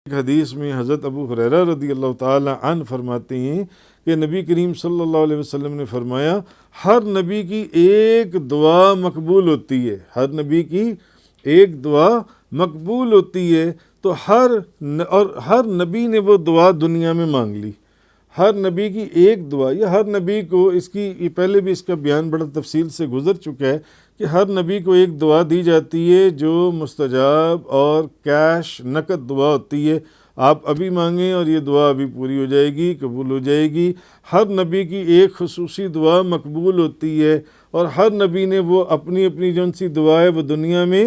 ایک حدیث میں حضرت ابو ہریرہ رضی اللہ تعالی عنہ فرماتے ہیں کہ نبی کریم صلی اللہ علیہ وسلم نے فرمایا ہر نبی کی ایک دعا مقبول ہوتی ہے، ہر نبی کی ایک دعا مقبول ہوتی ہے، تو ہر نبی نے وہ دعا دنیا میں مانگ لی، ہر نبی کی ایک دعا، یہ ہر نبی کو یہ پہلے بھی اس کا بیان بڑا تفصیل سے گزر چکا ہے کہ ہر نبی کو ایک دعا دی جاتی ہے جو مستجاب اور کیش نقد دعا ہوتی ہے، آپ ابھی مانگیں اور یہ دعا ابھی پوری ہو جائے گی، قبول ہو جائے گی۔ ہر نبی کی ایک خصوصی دعا مقبول ہوتی ہے اور ہر نبی نے وہ اپنی اپنی جون سی دعا ہے وہ دنیا میں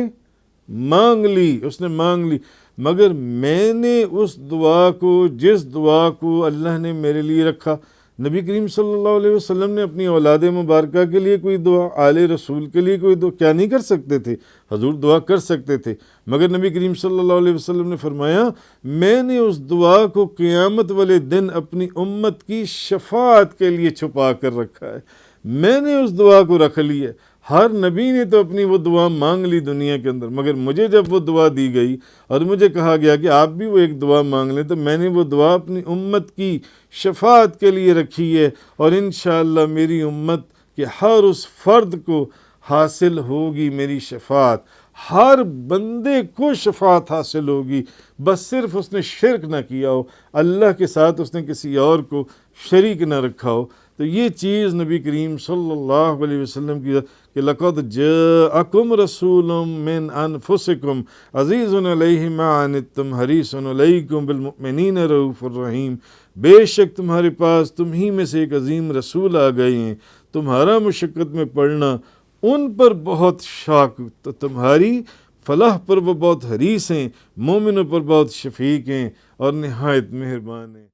مانگ لی، اس نے مانگ لی، مگر میں نے اس دعا کو، جس دعا کو اللہ نے میرے لیے رکھا، نبی کریم صلی اللہ علیہ وسلم نے اپنی اولاد مبارکہ کے لیے کوئی دعا، آل رسول کے لیے کوئی دعا کیا نہیں کر سکتے تھے؟ حضور دعا کر سکتے تھے، مگر نبی کریم صلی اللہ علیہ وسلم نے فرمایا میں نے اس دعا کو قیامت والے دن اپنی امت کی شفاعت کے لیے چھپا کر رکھا ہے، میں نے اس دعا کو رکھ لی ہے۔ ہر نبی نے تو اپنی وہ دعا مانگ لی دنیا کے اندر، مگر مجھے جب وہ دعا دی گئی اور مجھے کہا گیا کہ آپ بھی وہ ایک دعا مانگ لیں، تو میں نے وہ دعا اپنی امت کی شفاعت کے لیے رکھی ہے، اور انشاءاللہ میری امت کے ہر اس فرد کو حاصل ہوگی میری شفاعت، ہر بندے کو شفاعت حاصل ہوگی، بس صرف اس نے شرک نہ کیا ہو، اللہ کے ساتھ اس نے کسی اور کو شریک نہ رکھا ہو۔ تو یہ چیز نبی کریم صلی اللہ علیہ وسلم کی کہ لَقَدْ جَاءَكُمْ رَسُولٌ مِّنْ أَنفُسِكُمْ عَزِيزٌ عَلَيْهِ مَا عَنِتُّمْ حَرِيصٌ عَلَيْكُمْ بِالْمُؤْمِنِينَ رَءُوفٌ رَحِيمٌ، بے شک تمہارے پاس تم ہی میں سے ایک عظیم رسول آ گئے ہیں، تمہارا مشقت میں پڑنا ان پر بہت شاک، تو تمہاری فلاح پر وہ بہت حریص ہیں، مومنوں پر بہت شفیق ہیں اور نہایت مہربان ہیں۔